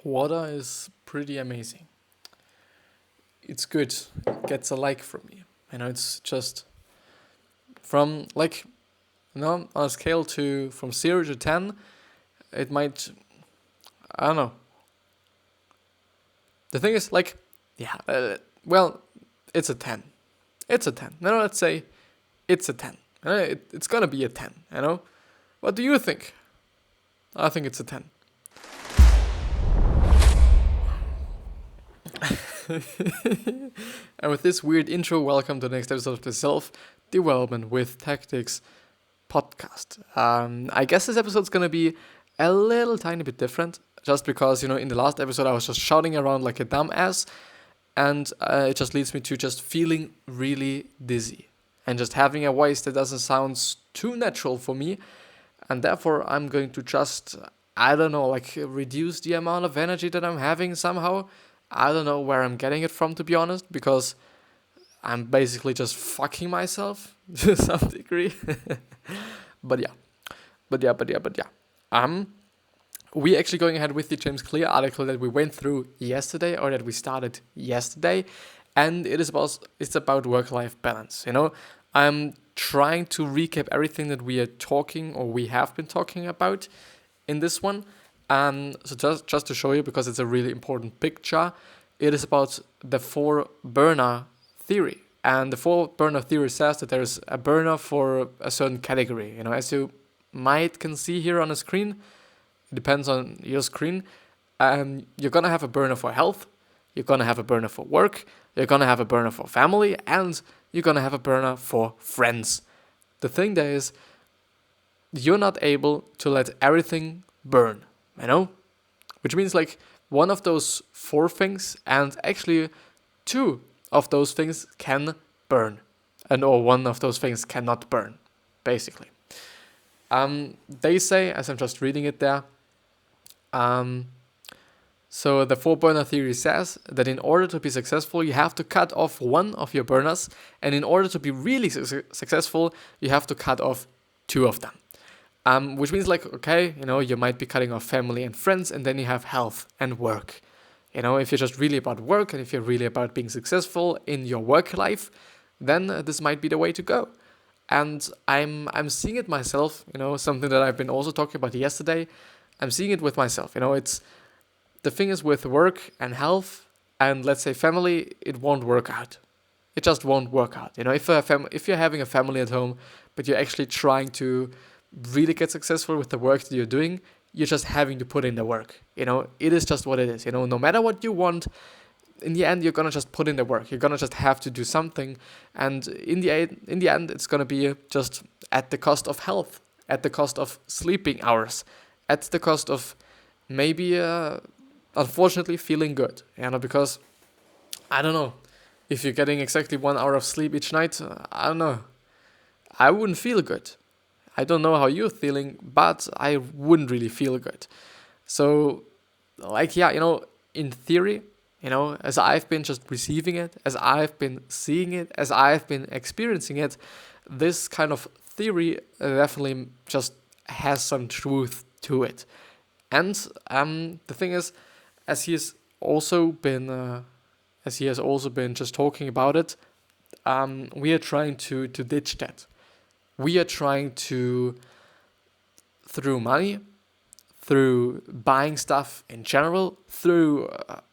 Water is pretty amazing. It's good. It gets a like from me. It's just from on a scale from 0 to 10, it might, I don't know. The thing is well, it's a 10. It's a 10. No, let's say it's a 10. It's gonna be a 10, What do you think? I think it's a 10. And with this weird intro, welcome to the next episode of the Self-Development with Tactics podcast. I guess this episode's gonna be a little tiny bit different, just because, in the last episode I was just shouting around like a dumbass, and it just leads me to just feeling really dizzy and just having a voice that doesn't sound too natural for me, and therefore I'm going to just, reduce the amount of energy that I'm having somehow. I don't know where I'm getting it from, to be honest, because I'm basically just fucking myself to some degree. But yeah. We actually going ahead with the James Clear article that we went through yesterday, or that we started yesterday, and it's about work-life balance. I'm trying to recap everything that we have been talking about in this one. So just to show you, because it's a really important picture, it is about the 4-burner theory. And the 4-burner theory says that there's a burner for a certain category. As you can see here on the screen, it depends on your screen. You're going to have a burner for health, you're going to have a burner for work, you're going to have a burner for family, and you're going to have a burner for friends. The thing there is, you're not able to let everything burn. Which means one of those 4 things, and actually 2 of those things can burn, or one of those things cannot burn, basically. They say, as I'm just reading it there, so the 4-burner theory says that in order to be successful, you have to cut off one of your burners, and in order to be really successful, you have to cut off 2 of them. Which means you might be cutting off family and friends, and then you have health and work. If you're just really about work, and if you're really about being successful in your work life, then this might be the way to go. And I'm seeing it myself, something that I've been also talking about yesterday. I'm seeing it with myself. It's the thing is with work and health, and let's say family, it won't work out. It just won't work out. If you're having a family at home, but you're actually trying to really get successful with the work that you're doing, you're just having to put in the work. It is just what it is. No matter what you want, in the end, you're gonna just put in the work. You're gonna just have to do something, and in the end, it's gonna be just at the cost of health, at the cost of sleeping hours, at the cost of maybe, unfortunately, feeling good. Because I don't know, if you're getting exactly 1 hour of sleep each night, I don't know, I wouldn't feel good. I don't know how you're feeling, but I wouldn't really feel good. So, in theory, as I've been just receiving it, as I've been seeing it, as I've been experiencing it, this kind of theory definitely just has some truth to it. And the thing is, as he has also been just talking about it, we are trying to ditch that. We are trying to, through money, through buying stuff in general, through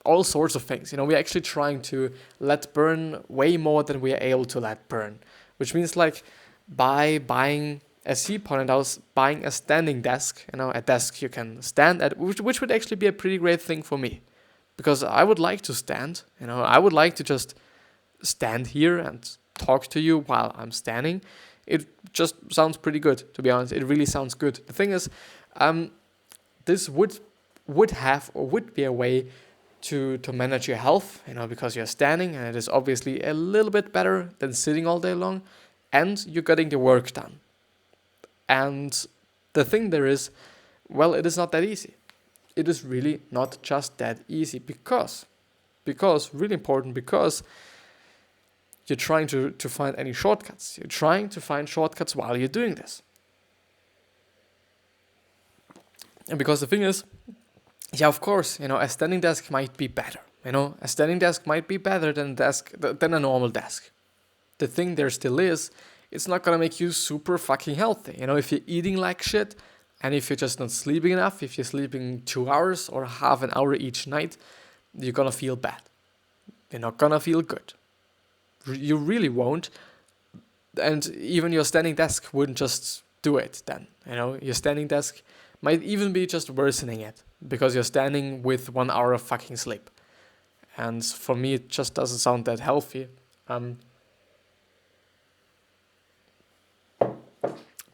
all sorts of things. We're actually trying to let burn way more than we are able to let burn. Which means by buying, as he pointed out, buying a standing desk, a desk you can stand at, which would actually be a pretty great thing for me. Because I would like to stand, I would like to just stand here and talk to you while I'm standing. It just sounds pretty good, to be honest. It really sounds good. The thing is, this would be a way to manage your health, because you're standing, and it is obviously a little bit better than sitting all day long, and you're getting the work done. And the thing there is, it is not that easy. It is really not just that easy, because really important, because you're trying to find any shortcuts. You're trying to find shortcuts while you're doing this. And because the thing is, yeah, of course, a standing desk might be better. A standing desk might be better than a normal desk. The thing there still is, it's not gonna make you super fucking healthy. If you're eating like shit, and if you're just not sleeping enough, if you're sleeping 2 hours or half an hour each night, you're gonna feel bad. You're not gonna feel good. You really won't. And even your standing desk wouldn't just do it then. Your standing desk might even be just worsening it because you're standing with 1 hour of fucking sleep. And for me, it just doesn't sound that healthy.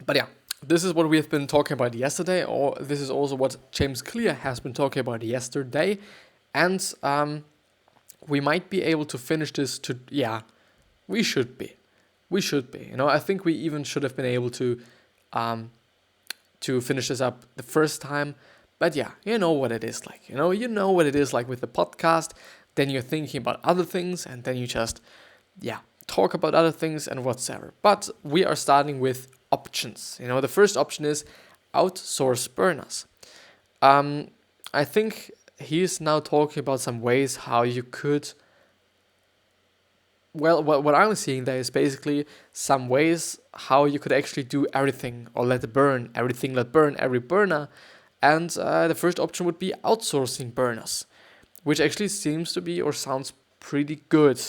But yeah, this is what we have been talking about yesterday, or this is also what James Clear has been talking about yesterday. And we might be able to finish this we should be. I think we even should have been able to finish this up the first time. But yeah, you know what it is like. You know what it is like with the podcast. Then you're thinking about other things, and then you just, talk about other things and whatsoever. But we are starting with options. The first option is outsource burners. I think he's now talking about some ways how you could. Well, what I'm seeing there is basically some ways how you could actually do everything or let burn every burner. And the first option would be outsourcing burners, which actually seems to be or sounds pretty good,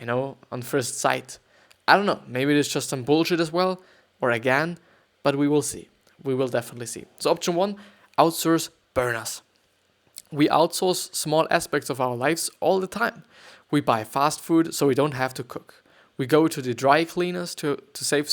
on first sight. I don't know, maybe it is just some bullshit as well, or again, but we will see. We will definitely see. So option 1, outsource burners. We outsource small aspects of our lives all the time. We buy fast food so we don't have to cook. We go to the dry cleaners to save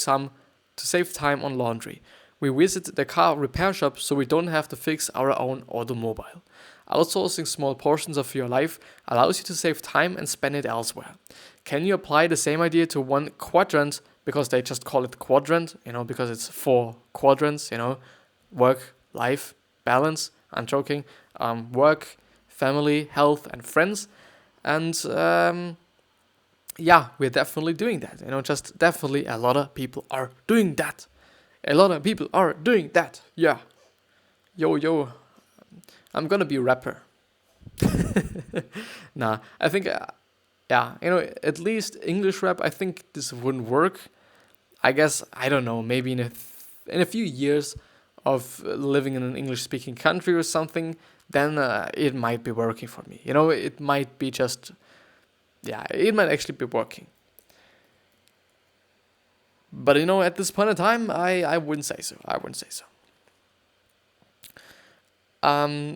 time on laundry. We visit the car repair shop so we don't have to fix our own automobile. Outsourcing small portions of your life allows you to save time and spend it elsewhere. Can you apply the same idea to one quadrant, because they just call it quadrant, because it's 4 quadrants, work, life, balance, I'm joking, work, family, health, and friends. And we're definitely doing that. Just definitely a lot of people are doing that. Yeah. Yo. I'm gonna be a rapper. Nah, I think, at least English rap, I think this wouldn't work. I guess, I don't know, maybe in a few years of living in an English-speaking country or something, then it might be working for me. It might be just, it might actually be working. But, at this point in time, I wouldn't say so.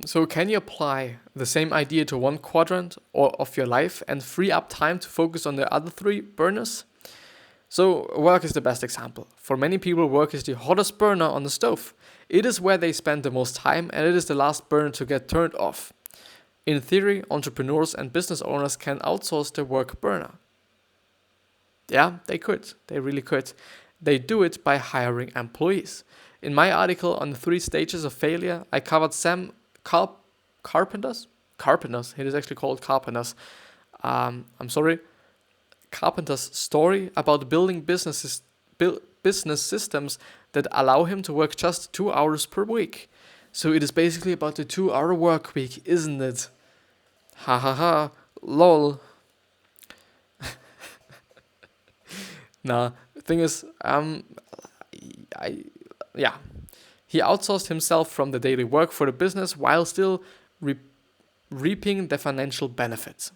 So can you apply the same idea to one quadrant of your life and free up time to focus on the other 3 burners? So work is the best example. For many people, work is the hottest burner on the stove. It is where they spend the most time, and it is the last burner to get turned off. In theory, entrepreneurs and business owners can outsource their work burner. Yeah, they could. They really could. They do it by hiring employees. In my article on the 3 stages of failure, I covered Sam Carpenter's. It is actually called Carpenter's. Carpenter's story about building business systems that allow him to work just 2 hours per week. So it is basically about the 2-hour work week, isn't it? Ha ha ha, lol. Nah, the thing is, he outsourced himself from the daily work for the business while still reaping the financial benefits.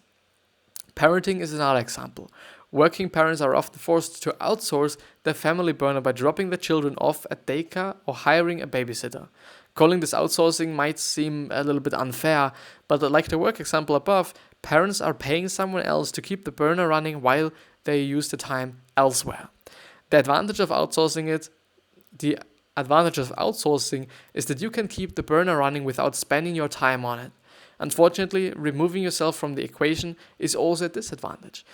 Parenting is another example. Working parents are often forced to outsource their family burner by dropping the children off at daycare or hiring a babysitter. Calling this outsourcing might seem a little bit unfair, but like the work example above, parents are paying someone else to keep the burner running while they use the time elsewhere. The advantage of outsourcing is that you can keep the burner running without spending your time on it. Unfortunately, removing yourself from the equation is also a disadvantage.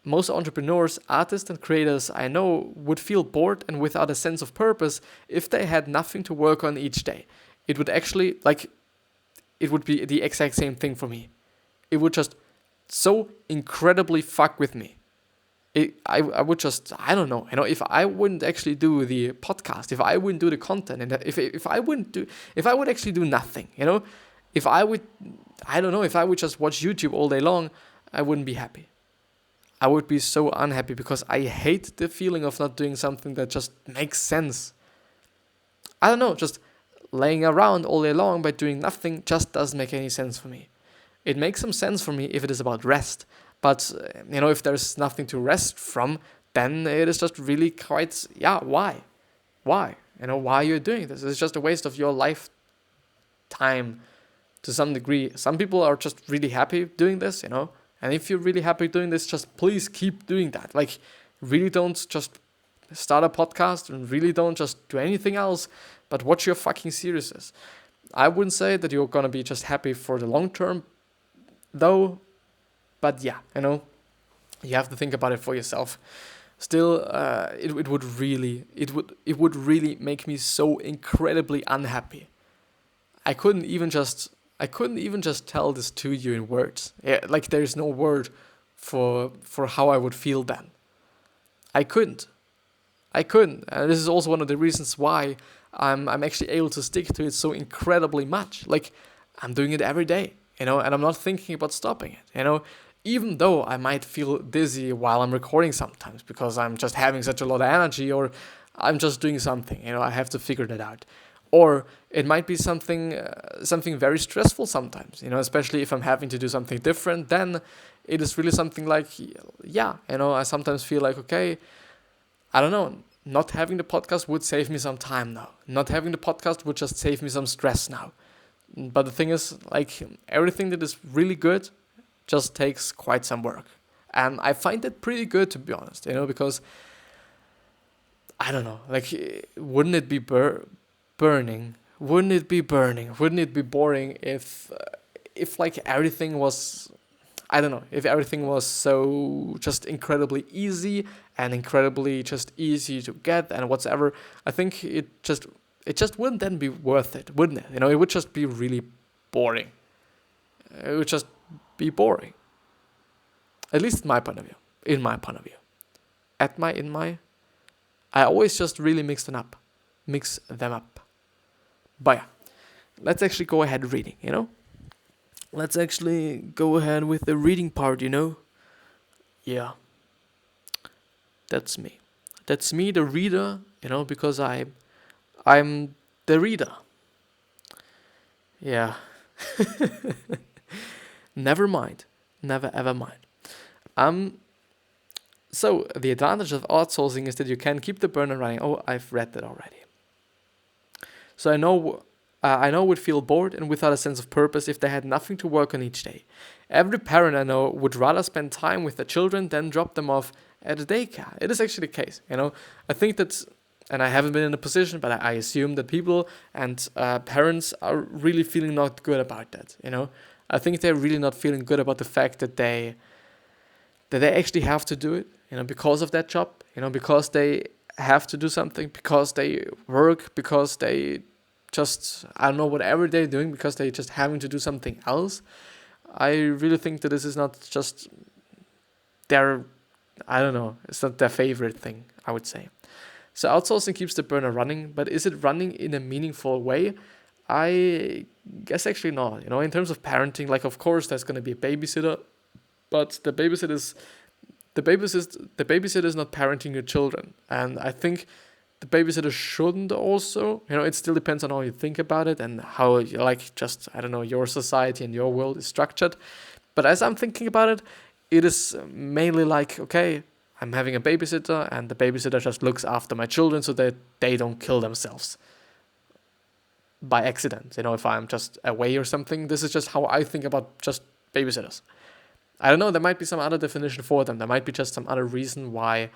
Most entrepreneurs, artists, and creators I know would feel bored and without a sense of purpose if they had nothing to work on each day. It would be the exact same thing for me. It would just so incredibly fuck with me. I would just, I don't know, if I wouldn't actually do the podcast, if I wouldn't do the content, and if I would actually do nothing, If I would, I don't know, if I would just watch YouTube all day long, I wouldn't be happy. I would be so unhappy because I hate the feeling of not doing something that just makes sense. I don't know, just laying around all day long by doing nothing just doesn't make any sense for me. It makes some sense for me if it is about rest, but if there's nothing to rest from, then it is just really quite, why? Why? Why you're doing this? It's just a waste of your lifetime to some degree. Some people are just really happy doing this, and if you're really happy doing this, just please keep doing that. Like, really don't just start a podcast and really don't just do anything else, but watch your fucking series. I wouldn't say that you're gonna be just happy for the long term, though, but you have to think about it for yourself. Still, it would really make me so incredibly unhappy. I couldn't even just tell this to you in words. Like, there is no word for how I would feel then. I couldn't, and this is also one of the reasons why I'm actually able to stick to it so incredibly much. Like, I'm doing it every day, and I'm not thinking about stopping it, even though I might feel dizzy while I'm recording sometimes because I'm just having such a lot of energy, or I'm just doing something, I have to figure that out. Or it might be something very stressful sometimes, especially if I'm having to do something different. Then it is really something like, I sometimes feel like, okay, I don't know, not having the podcast would save me some time now. Not having the podcast would just save me some stress now. But the thing is, like, everything that is really good just takes quite some work. And I find it pretty good, to be honest, because, I don't know, like, wouldn't it be burning? Wouldn't it be boring if like everything was, I don't know, if everything was so just incredibly easy and incredibly just easy to get and whatever? I think it just wouldn't then be worth it, wouldn't it? It would just be really boring. It would just be boring. At least in my point of view. I always just really mix them up. But yeah, let's actually go ahead reading, Let's actually go ahead with the reading part, Yeah. That's me. That's me, the reader, because I'm the reader. Yeah. Never mind. Never ever mind. So the advantage of outsourcing is that you can keep the burner running. Oh, I've read that already. So I know would feel bored and without a sense of purpose if they had nothing to work on each day. Every parent I know would rather spend time with their children than drop them off at a daycare. It is actually the case, I think that's, and I haven't been in a position, but I assume that people and parents are really feeling not good about that, I think they're really not feeling good about the fact that they actually have to do it, because of that job, because they have to do something, because they work, because they just, I don't know, whatever they're doing, because they're just having to do something else. I really think that this is not just their, I don't know, it's not their favorite thing, I would say. So outsourcing keeps the burner running, but is it running in a meaningful way? I guess actually not. In terms of parenting, like, of course there's going to be a babysitter, but the babysitter is not parenting your children. And I think the babysitter shouldn't also, it still depends on how you think about it and how you your society and your world is structured. But as I'm thinking about it, it is mainly like, okay, I'm having a babysitter and the babysitter just looks after my children so that they don't kill themselves by accident. If I'm just away or something, this is just how I think about just babysitters. I don't know, there might be some other definition for them. There might be just some other reason why,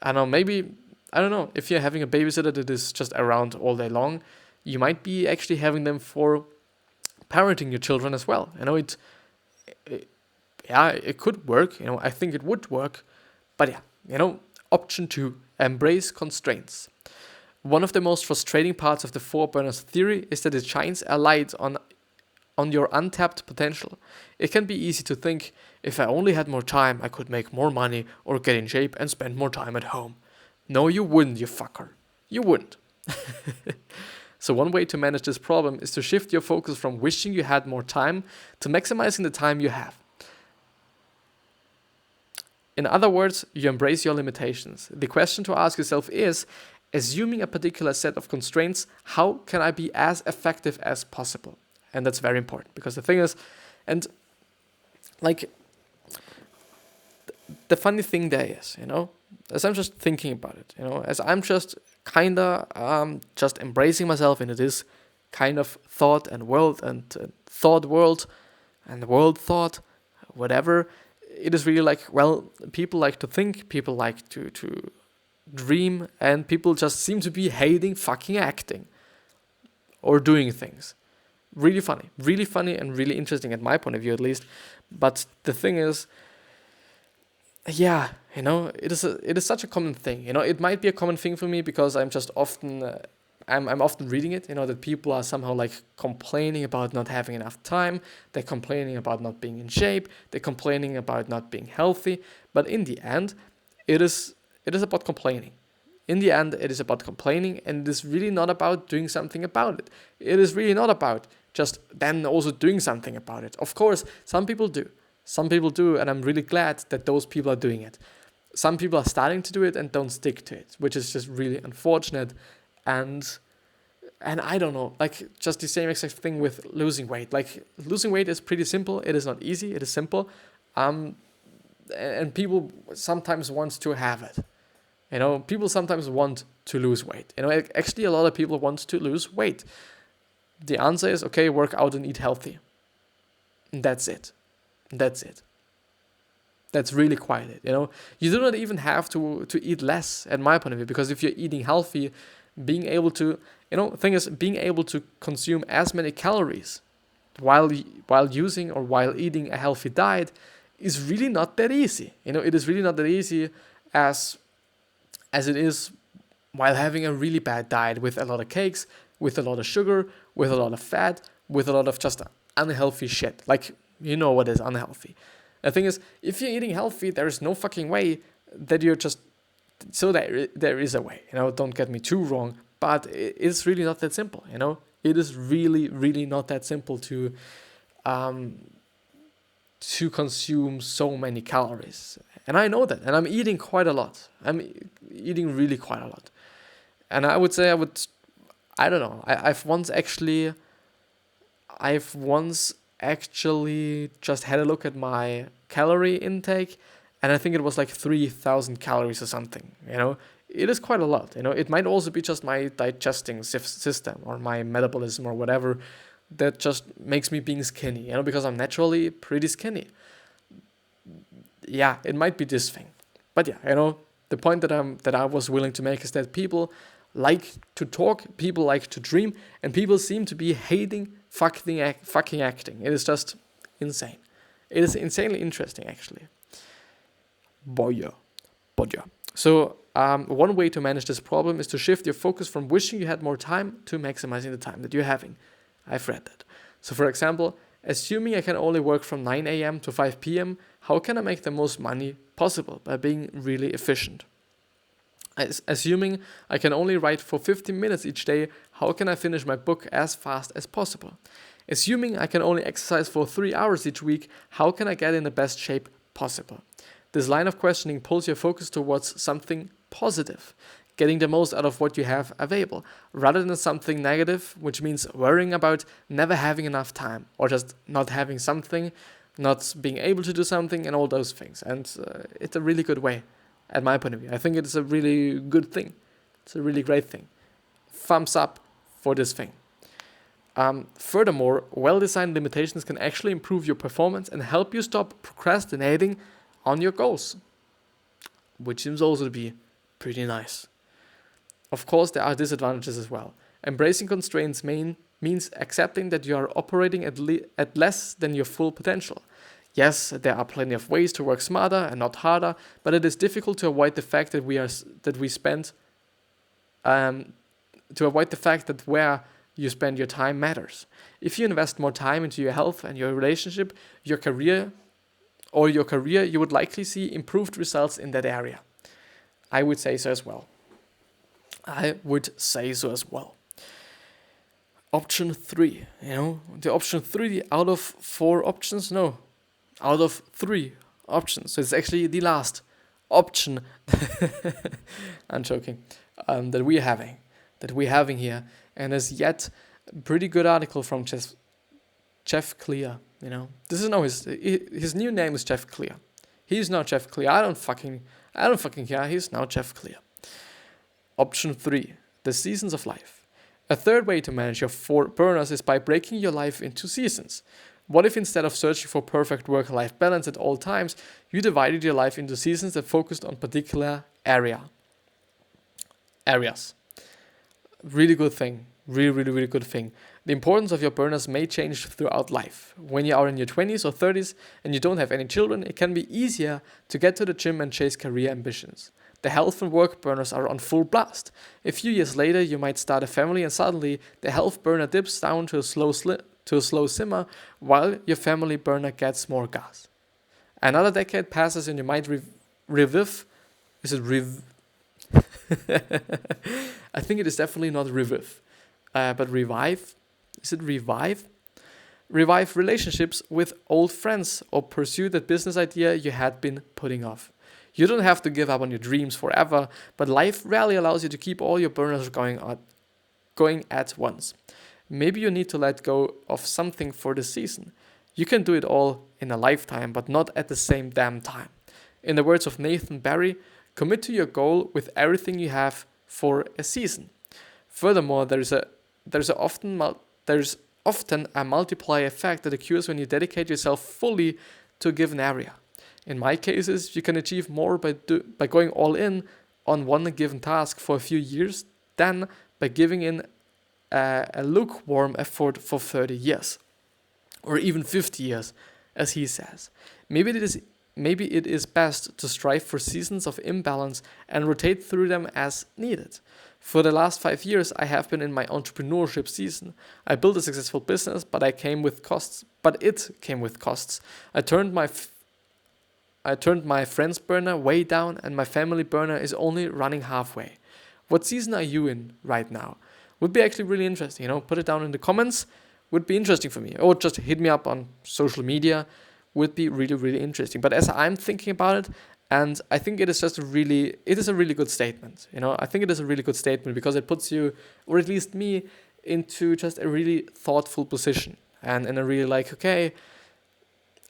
if you're having a babysitter that is just around all day long, you might be actually having them for parenting your children as well. It could work. I think it would work. But yeah, option 2, embrace constraints. One of the most frustrating parts of the 4 burners theory is that it shines a light on your untapped potential. It can be easy to think, if I only had more time, I could make more money or get in shape and spend more time at home. No, you wouldn't, you fucker. You wouldn't. So one way to manage this problem is to shift your focus from wishing you had more time to maximizing the time you have. In other words, you embrace your limitations. The question to ask yourself is, assuming a particular set of constraints, how can I be as effective as possible? And that's very important, because the thing is, and like, the funny thing there is, as I'm just thinking about it, as I'm just just embracing myself into this kind of thought and world and thought world and world thought, whatever, it is really like, well, people like to think, people like to dream, and people just seem to be hating fucking acting or doing things. Really funny and really interesting at my point of view, at least. But the thing is, yeah, it is such a common thing. It might be a common thing for me because I'm just often I'm often reading it. That people are somehow like complaining about not having enough time. They're complaining about not being in shape. They're complaining about not being healthy. But in the end, it is about complaining. In the end, it is about complaining, and it is really not about doing something about it. It is really not about just then also doing something about it. Of course, some people do. Some people do, and I'm really glad that those people are doing it. Some people are starting to do it and don't stick to it, which is just really unfortunate. And I don't know, like just the same exact thing with losing weight. Like losing weight is pretty simple. It is not easy. It is simple. And people sometimes want to have it. People sometimes want to lose weight. Actually a lot of people want to lose weight. The answer is, okay, work out and eat healthy. And that's it. That's really quite it. You do not even have to eat less, at my point of view, because if you're eating healthy, being able to, being able to consume as many calories while using or while eating a healthy diet is really not that easy. It is really not that easy as it is while having a really bad diet with a lot of cakes, with a lot of sugar, with a lot of fat, with a lot of just unhealthy shit. Like, what is unhealthy. The thing is, if you're eating healthy, there is no fucking way that you're just... So there is a way, don't get me too wrong, but it's really not that simple, It is really, really not that simple to consume so many calories. And I know that, and I'm eating quite a lot. I'm eating really quite a lot. And I would say I don't know, I've once actually just had a look at my calorie intake, and I think it was like 3,000 calories or something, It is quite a lot, It might also be just my digesting system or my metabolism or whatever that just makes me being skinny, because I'm naturally pretty skinny. Yeah, it might be this thing. But yeah, the point that I was willing to make is that people like to talk, people like to dream, and people seem to be hating fucking acting. It is just insane. It is insanely interesting, actually. Boya. So one way to manage this problem is to shift your focus from wishing you had more time to maximizing the time that you're having. I've read that. So for example, assuming I can only work from 9 a.m. to 5 p.m., how can I make the most money possible by being really efficient? Assuming I can only write for 15 minutes each day, how can I finish my book as fast as possible? Assuming I can only exercise for 3 hours each week, how can I get in the best shape possible? This line of questioning pulls your focus towards something positive, getting the most out of what you have available, rather than something negative, which means worrying about never having enough time, or just not having something, not being able to do something, and all those things. And it's a really good way, at my point of view. I think it is a really good thing. It's a really great thing. Thumbs up for this thing. Furthermore, well-designed limitations can actually improve your performance and help you stop procrastinating on your goals, which seems also to be pretty nice. Of course, there are disadvantages as well. Embracing constraints means accepting that you are operating at less than your full potential. Yes, there are plenty of ways to work smarter and not harder, but it is difficult to avoid the fact that where you spend your time matters. If you invest more time into your health and your relationship, your career, you would likely see improved results in that area. I would say so as well. option 3, the option 3 out of 4 options, no, out of 3 options. So it's actually the last option. I'm joking. That we're having here, and there's yet a pretty good article from Jeff Clear. This is now his new name is Jeff Clear. He's now Jeff Clear. I don't fucking care. He's now Jeff Clear. Option 3, the seasons of life. A third way to manage your 4 burners is by breaking your life into seasons. What if instead of searching for perfect work-life balance at all times, you divided your life into seasons that focused on particular areas? Really good thing. Really, really, really good thing. The importance of your burners may change throughout life. When you are in your 20s or 30s and you don't have any children, it can be easier to get to the gym and chase career ambitions. The health and work burners are on full blast. A few years later, you might start a family and suddenly the health burner dips down to a slow simmer while your family burner gets more gas. Another decade passes and you might revive. Is it rev? I think it is definitely not revive, but revive. Is it revive? Revive relationships with old friends or pursue that business idea you had been putting off. You don't have to give up on your dreams forever, but life rarely allows you to keep all your burners going at once. Maybe you need to let go of something for the season. You can do it all in a lifetime, but not at the same damn time. In the words of Nathan Barry, commit to your goal with everything you have for a season. Furthermore, there's often a multiplier effect that occurs when you dedicate yourself fully to a given area. In my cases, you can achieve more by going all in on one given task for a few years than by giving in a lukewarm effort for 30 years. Or even 50 years, as he says. Maybe it is best to strive for seasons of imbalance and rotate through them as needed. For the last 5 years, I have been in my entrepreneurship season. I built a successful business, but it came with costs. I turned my friend's burner way down and my family burner is only running halfway. What season are you in right now? Would be actually really interesting, put it down in the comments. Would be interesting for me. Or just hit me up on social media. Would be really, really interesting. But as I'm thinking about it, and I think it is a really good statement. I think it is a really good statement because it puts you, or at least me, into just a really thoughtful position. And in a really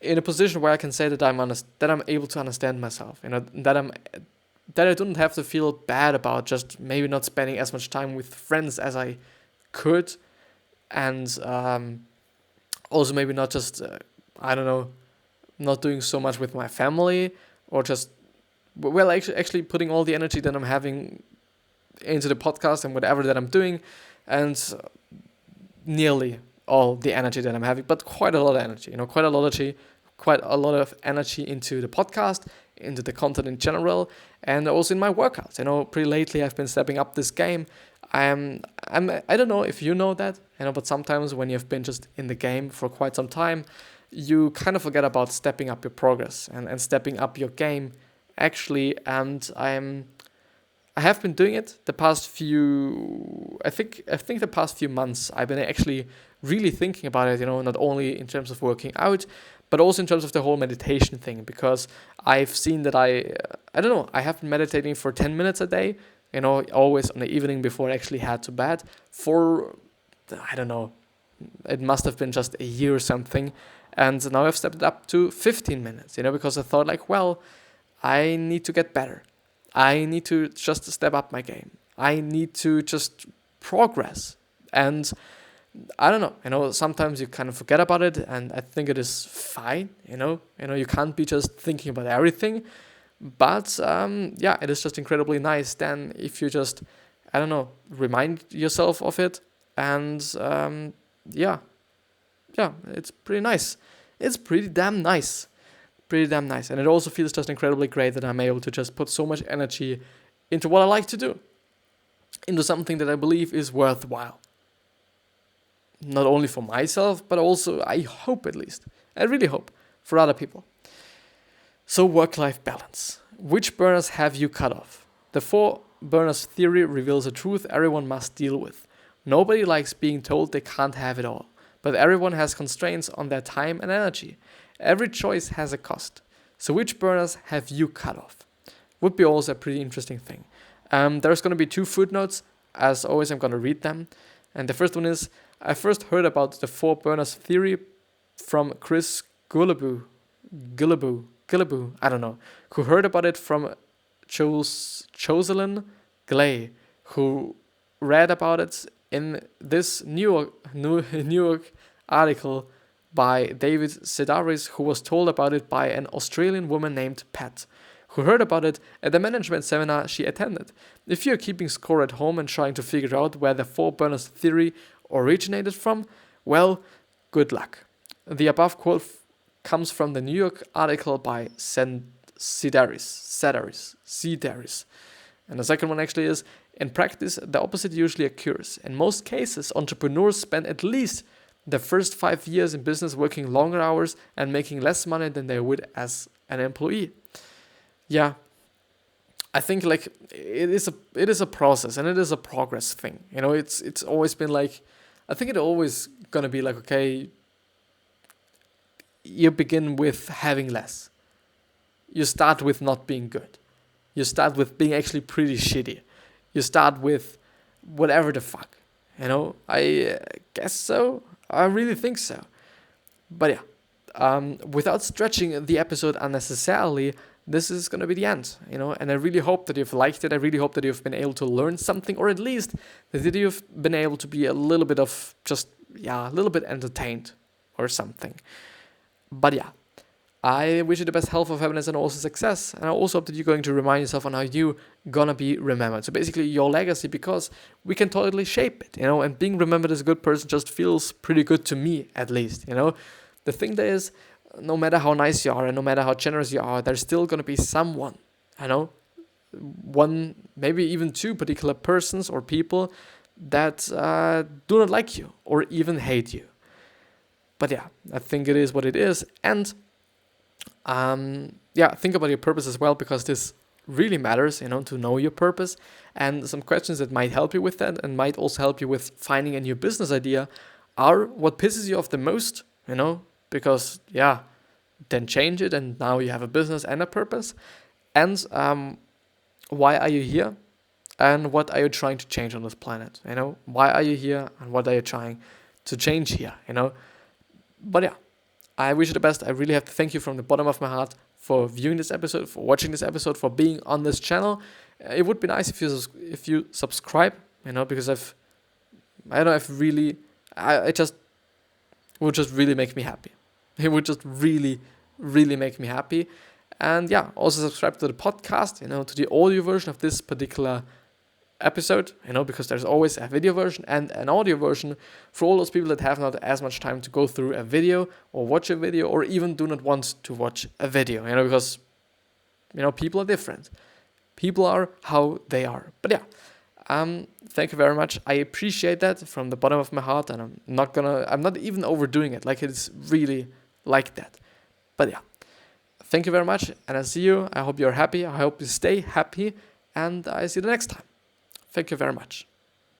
in a position where I can say that I'm able to understand myself, that I don't have to feel bad about just maybe not spending as much time with friends as I could, and also maybe not just not doing so much with my family, or just actually putting all the energy that I'm having into the podcast and whatever that I'm doing, and nearly all the energy that I'm having, but quite a lot of energy, quite a lot of energy into the podcast, into the content in general, and also in my workouts. Pretty lately I've been stepping up this game. I don't know if you know that, but sometimes when you've been just in the game for quite some time, you kind of forget about stepping up your progress and stepping up your game, actually, and I have been doing it the past few, I think the past few months. I've been actually really thinking about it, not only in terms of working out, but also in terms of the whole meditation thing, because I've seen that I have been meditating for 10 minutes a day, always on the evening before I actually head to bed for, it must have been just a year or something. And now I've stepped it up to 15 minutes, because I thought I need to get better. I need to just step up my game. I need to just progress. And I don't know, sometimes you kind of forget about it, and I think it is fine, you can't be just thinking about everything, but it is just incredibly nice then if you just, remind yourself of it, and it's pretty nice. It's pretty damn nice. And it also feels just incredibly great that I'm able to just put so much energy into what I like to do, into something that I believe is worthwhile. Not only for myself, but also, I really hope, for other people. So work-life balance. Which burners have you cut off? The 4 burners theory reveals a truth everyone must deal with. Nobody likes being told they can't have it all, but everyone has constraints on their time and energy. Every choice has a cost. So which burners have you cut off? Would be also a pretty interesting thing. There's going to be 2 footnotes. As always, I'm going to read them. And the first one is, I first heard about the 4 burners theory from Chris Guillebeau, I don't know, who heard about it from Jocelyn Glay, who read about it in this New York article by David Sedaris, who was told about it by an Australian woman named Pat, who heard about it at the management seminar she attended. If you're keeping score at home and trying to figure out where the 4 burners theory originated from, well, good luck. The above quote comes from the New York article by Sedaris. And the second one actually is, in practice, the opposite usually occurs. In most cases, entrepreneurs spend at least the first 5 years in business working longer hours and making less money than they would as an employee. Yeah, I think like it is a process and it is a progress thing. You know, it's always been like, I think it's always gonna be like, okay, you begin with having less. You start with not being good. You start with being actually pretty shitty. You start with whatever the fuck. You know, I guess so. I really think so. But yeah, without stretching the episode unnecessarily, this is going to be the end, you know, and I really hope that you've liked it. I really hope that you've been able to learn something, or at least that you've been able to be a little bit of a little bit entertained or something. But yeah, I wish you the best health of happiness and also success. And I also hope that you're going to remind yourself on how you're gonna be remembered. So basically your legacy, because we can totally shape it, you know, and being remembered as a good person just feels pretty good to me, at least, you know. The thing there is, no matter how nice you are and no matter how generous you are, there's still gonna be someone, you know, 1, maybe even 2 particular persons or people that do not like you or even hate you. But yeah, I think it is what it is. And think about your purpose as well, because this really matters, you know, to know your purpose. And some questions that might help you with that and might also help you with finding a new business idea are, what pisses you off the most, you know, because then change it and now you have a business and a purpose. And why are you here? And what are you trying to change on this planet? You know, why are you here and what are you trying to change here, you know? But yeah, I wish you the best. I really have to thank you from the bottom of my heart for viewing this episode, for watching this episode, for being on this channel. It would be nice if you subscribe, you know, because it would just really make me happy. It would just really, really make me happy. And yeah, also subscribe to the podcast, you know, to the audio version of this particular episode, you know, because there's always a video version and an audio version for all those people that have not as much time to go through a video or watch a video, or even do not want to watch a video, you know, because, you know, people are different. People are how they are. But yeah, thank you very much. I appreciate that from the bottom of my heart, and I'm not even overdoing it. Like, it's really like that. But yeah, thank you very much, and I see you. I hope you're happy. I hope you stay happy, and I see you the next time. Thank you very much.